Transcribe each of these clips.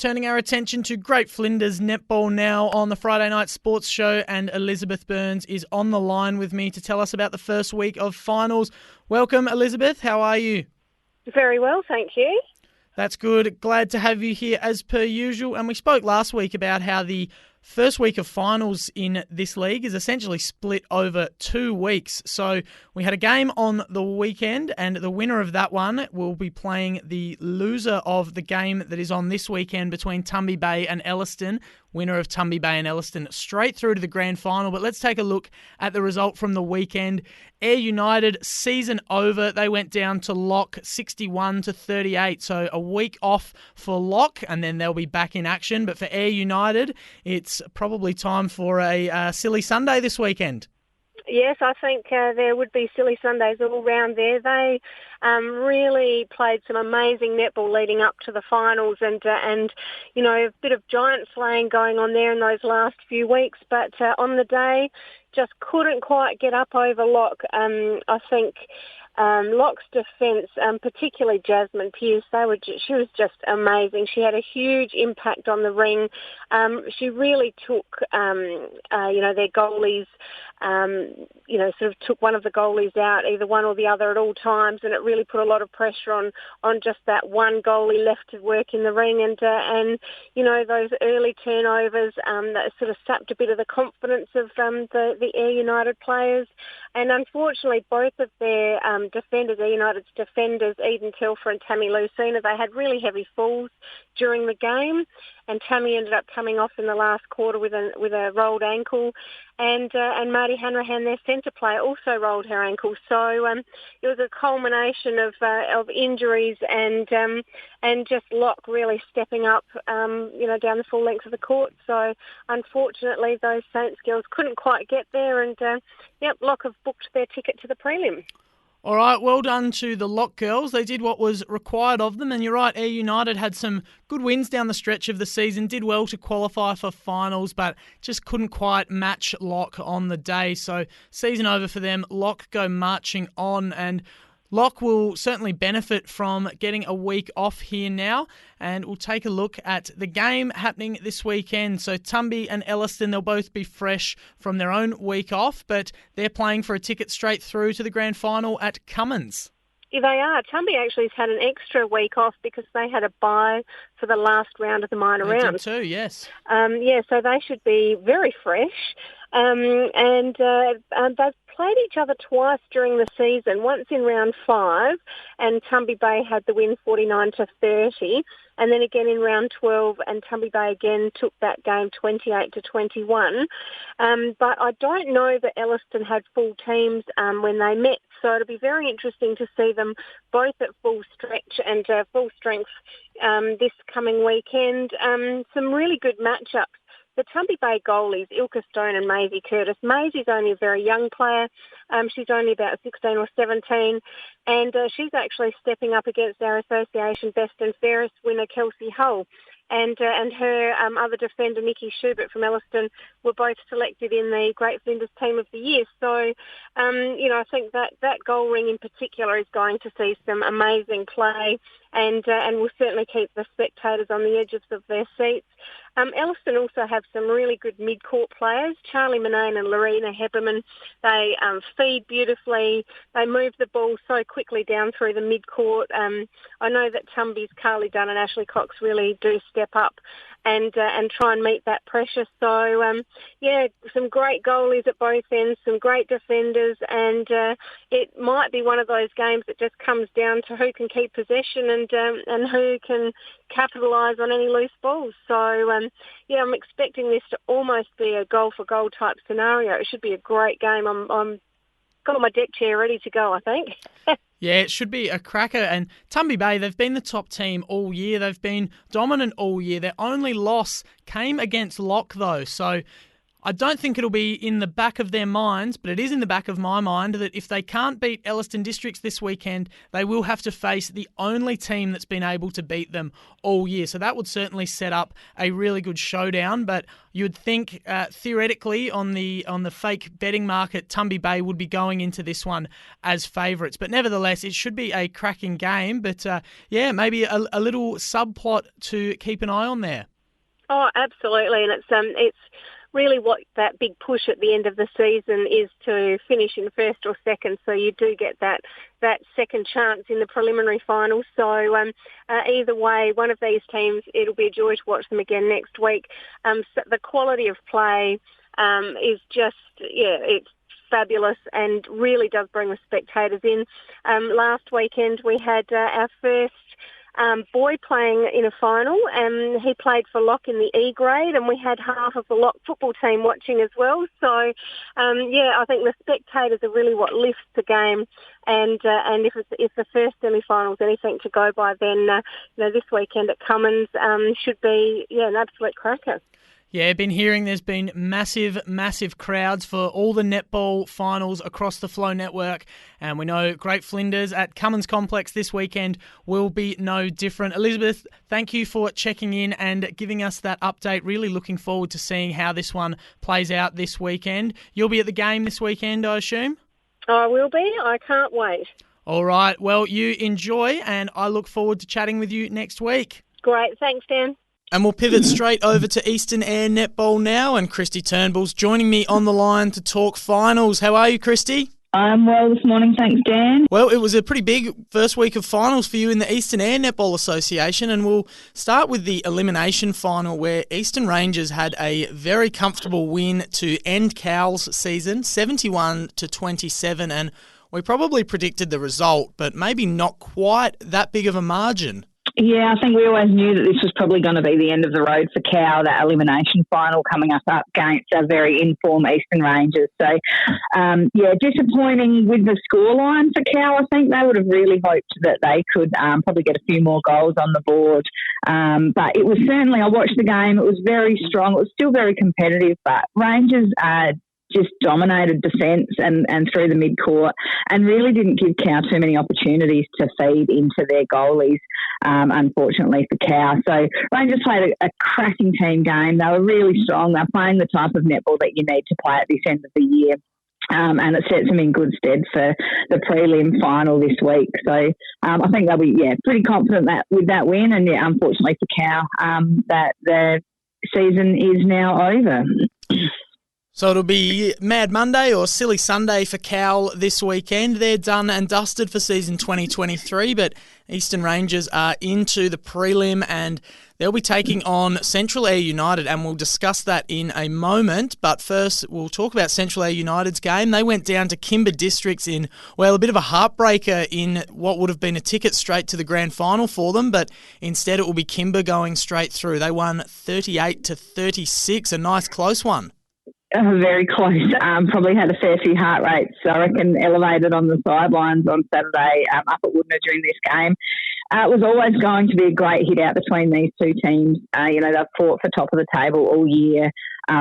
Turning our attention to Great Flinders Netball now on the Friday Night Sports Show, and Elizabeth Burns is on the line with me to tell us about the first week of finals. Welcome, Elizabeth. How are you? Very well, thank you. That's good. Glad to have you here as per usual. And we spoke last week about how the first week of finals in this league is essentially split over 2 weeks. So we had a game on the weekend, and the winner of that one will be playing the loser of the game that is on this weekend between Tumby Bay and Elliston. Winner of Tumby Bay and Elliston straight through to the grand final. But let's take a look at the result from the weekend. Eyre United, season over. They went down to Lock 61-38. So a week off for Lock, and then they'll be back in action. But for Eyre United, it's probably time for a silly Sunday this weekend. Yes, I think there would be silly Sundays all round there. They really played some amazing netball leading up to the finals, and you know, a bit of giant slaying going on there in those last few weeks. But on the day, just couldn't quite get up over Lock. I think Lock's defence, particularly Jasmine Pearce, she was just amazing. She had a huge impact on the ring. She really took, their goalies, sort of took one of the goalies out, either one or the other at all times, and it really put a lot of pressure on just that one goalie left to work in the ring. And those early turnovers that sort of sapped a bit of the confidence of the Eyre United players. And unfortunately, both of their defenders, Eyre United's defenders, Eden Telfer and Tammy Lucina, they had really heavy falls during the game, and Tammy ended up coming off in the last quarter with a rolled ankle, and Marty Hanrahan, their centre player, also rolled her ankle. So it was a culmination of injuries and just Lock really stepping up, down the full length of the court. So unfortunately, those Saints girls couldn't quite get there, and Lock have booked their ticket to the prelim. All right, well done to the Lock girls. They did what was required of them. And you're right, Eyre United had some good wins down the stretch of the season, did well to qualify for finals, but just couldn't quite match Lock on the day. So season over for them. Lock go marching on, and Lock will certainly benefit from getting a week off here now, and we'll take a look at the game happening this weekend. So Tumby and Elliston, they'll both be fresh from their own week off, but they're playing for a ticket straight through to the grand final at Cummins. Yeah, they are. Tumby actually has had an extra week off because they had a bye for the last round of the minor round. They did too, yes. So they should be very fresh. And they've played each other twice during the season, once in round 5, and Tumby Bay had the win 49-30, and then again in round 12, and Tumby Bay again took that game 28-21. But I don't know that Elliston had full teams when they met, so it'll be very interesting to see them both at full stretch and full strength this coming weekend. Some really good matchups. The Tumby Bay goalies, Ilka Stone and Maisie Curtis. Maisie's only a very young player. She's only about 16 or 17, and she's actually stepping up against our association best and fairest winner, Kelsey Hull. And her other defender, Nikki Schubert from Elliston, were both selected in the Great Flinders Team of the Year. So, I think that goal ring in particular is going to see some amazing play, and will certainly keep the spectators on the edges of their seats. Elliston also have some really good mid-court players, Charlie Manane and Lorena Hepperman. They feed beautifully. They move the ball so quickly down through the mid-court. I know that Tumby's Carly Dunn and Ashley Cox really do step up and try and meet that pressure. So, some great goalies at both ends, some great defenders, and it might be one of those games that just comes down to who can keep possession and who can capitalise on any loose balls. So, I'm expecting this to almost be a goal-for-goal type scenario. It should be a great game. I'm got my deck chair ready to go, I think. Yeah, it should be a cracker. And Tumby Bay, they've been the top team all year. They've been dominant all year. Their only loss came against Lock, though. So I don't think it'll be in the back of their minds, but it is in the back of my mind that if they can't beat Elliston Districts this weekend, they will have to face the only team that's been able to beat them all year. So that would certainly set up a really good showdown. But you would think theoretically on the fake betting market, Tumby Bay would be going into this one as favourites. But nevertheless, it should be a cracking game. But maybe a little subplot to keep an eye on there. Oh, absolutely, and it's really what that big push at the end of the season is, to finish in first or second, so you do get that second chance in the preliminary finals. So either way, one of these teams, it'll be a joy to watch them again next week. So the quality of play is just, it's fabulous and really does bring the spectators in. Last weekend we had our first boy playing in a final, and he played for Lock in the E grade, and we had half of the Lock football team watching as well. So, I think the spectators are really what lifts the game, and if the first semi-finals anything to go by, then this weekend at Cummins should be an absolute cracker. Yeah, I've been hearing there's been massive crowds for all the netball finals across the Flow network. And we know Great Flinders at Cummins Complex this weekend will be no different. Elizabeth, thank you for checking in and giving us that update. Really looking forward to seeing how this one plays out this weekend. You'll be at the game this weekend, I assume? I will be. I can't wait. All right. Well, you enjoy, and I look forward to chatting with you next week. Great. Thanks, Dan. And we'll pivot straight over to Eastern Eyre Netball now, and Kristy Turnbull's joining me on the line to talk finals. How are you, Kristy? I'm well this morning, thanks, Dan. Well, it was a pretty big first week of finals for you in the Eastern Eyre Netball Association, and we'll start with the elimination final where Eastern Rangers had a very comfortable win to end Cowell's season, 71-27, and we probably predicted the result, but maybe not quite that big of a margin. Yeah, I think we always knew that this was probably going to be the end of the road for Cow, that elimination final coming up against a very informed Eastern Rangers. So, disappointing with the scoreline for Cow. I think they would have really hoped that they could probably get a few more goals on the board. But it was certainly, I watched the game, it was very strong. It was still very competitive, but Rangers just dominated defence and through the mid-court and really didn't give Cow too many opportunities to feed into their goalies, unfortunately for Cow. So Rangers played a cracking team game. They were really strong. They're playing the type of netball that you need to play at this end of the year. And it sets them in good stead for the prelim final this week. So I think they'll be pretty confident that with that win. And unfortunately for Cow, that the season is now over. So it'll be Mad Monday or Silly Sunday for Cowell this weekend. They're done and dusted for season 2023, but Eastern Rangers are into the prelim and they'll be taking on Central Eyre United, and we'll discuss that in a moment. But first, we'll talk about Central Eyre United's game. They went down to Kimba Districts in, a bit of a heartbreaker in what would have been a ticket straight to the grand final for them, but instead it will be Kimba going straight through. They won 38-36, a nice close one. Very close. Probably had a fair few heart rates, I reckon, elevated on the sidelines on Saturday up at Woodner during this game. It was always going to be a great hit out between these two teams. They've fought for top of the table all year.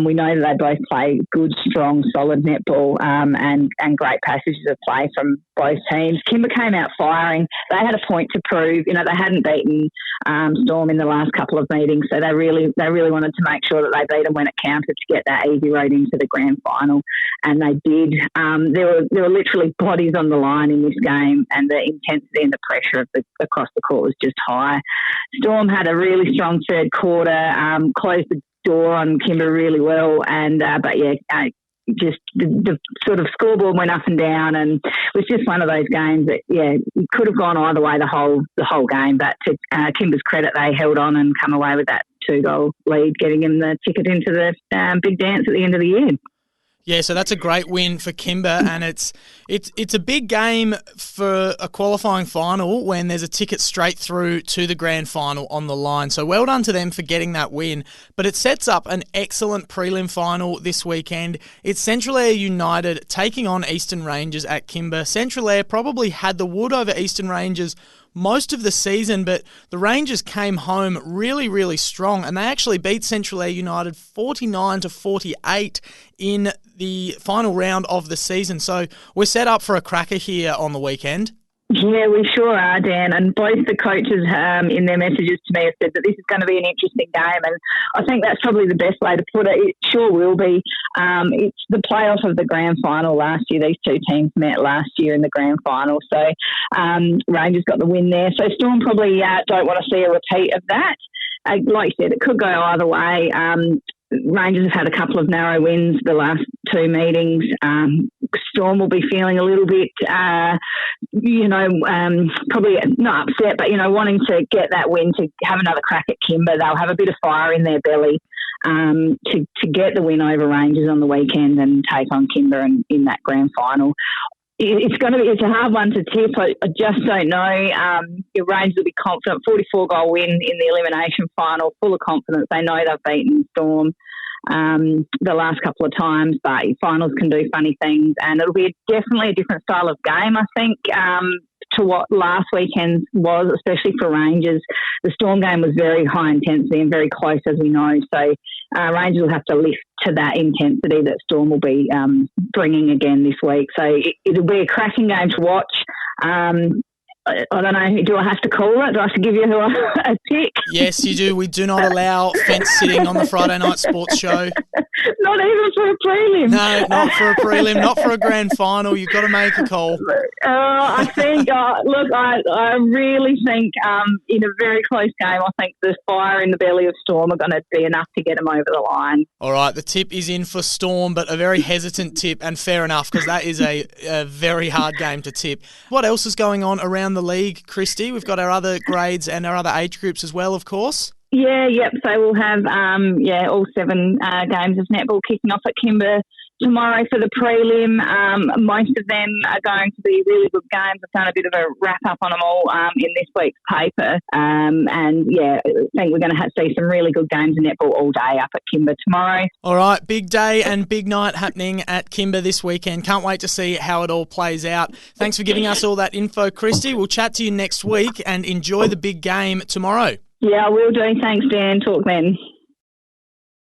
We know that they both play good, strong, solid netball and great passages of play from both teams. Kimba came out firing. They had a point to prove. They hadn't beaten Storm in the last couple of meetings, so they really wanted to make sure that they beat them when it counted to get that easy road into the grand final, and they did. There were literally bodies on the line in this game, and the intensity and the pressure across the court was just high. Storm had a really strong third quarter, closed the door on Kimba really well, and just the sort of scoreboard went up and down, and it was just one of those games that it could have gone either way the whole game. But to Kimba's credit, they held on and come away with that 2-goal lead, getting them the ticket into the big dance at the end of the year. Yeah, so that's a great win for Kimba, and it's a big game for a qualifying final when there's a ticket straight through to the grand final on the line. So well done to them for getting that win. But it sets up an excellent prelim final this weekend. It's Central Eyre United taking on Eastern Rangers at Kimba. Central Eyre probably had the wood over Eastern Rangers most of the season, but the Rangers came home really, really strong, and they actually beat Central Eyre United 49-48 in the final round of the season. So we're set up for a cracker here on the weekend. Yeah, we sure are, Dan. And both the coaches in their messages to me have said that this is going to be an interesting game. And I think that's probably the best way to put it. It sure will be. It's the playoff of the grand final last year. These two teams met last year in the grand final. So Rangers got the win there. So Storm probably don't want to see a repeat of that. Like you said, it could go either way. Rangers have had a couple of narrow wins the last two meetings. Storm will be feeling a little bit, probably not upset, but, wanting to get that win to have another crack at Kimba. They'll have a bit of fire in their belly to get the win over Rangers on the weekend and take on Kimba in that grand final. It's a hard one to tip. I just don't know. Your Rangers will be confident. 44-goal win in the elimination final, full of confidence. They know they've beaten Storm the last couple of times, but finals can do funny things, and it'll be definitely a different style of game, I think, to what last weekend was, especially for Rangers. The Storm game was very high intensity and very close, as we know. So Rangers will have to lift to that intensity that Storm will be bringing again this week. So it'll be a cracking game to watch. I don't know, do I have to call it? Do I have to give you a tick? Yes, you do. We do not allow fence sitting on the Friday night sports show. Not even for a prelim. No, not for a prelim, not for a grand final. You've got to make a call. I think, I really think in a very close game, I think the fire in the belly of Storm are going to be enough to get them over the line. All right, the tip is in for Storm, but a very hesitant tip, and fair enough, because that is a very hard game to tip. What else is going on around the league, Kristy? We've got our other grades and our other age groups as well, of course. Yep. So we'll have all 7 games of netball kicking off at Kimba tomorrow for the prelim. Most of them are going to be really good games. I've done a bit of a wrap up on them all in this week's paper. I think we're going to see some really good games of netball all day up at Kimba tomorrow. All right, big day and big night happening at Kimba this weekend. Can't wait to see how it all plays out. Thanks for giving us all that info, Kristy. We'll chat to you next week and enjoy the big game tomorrow. Yeah, I will do. Thanks, Dan. Talk then.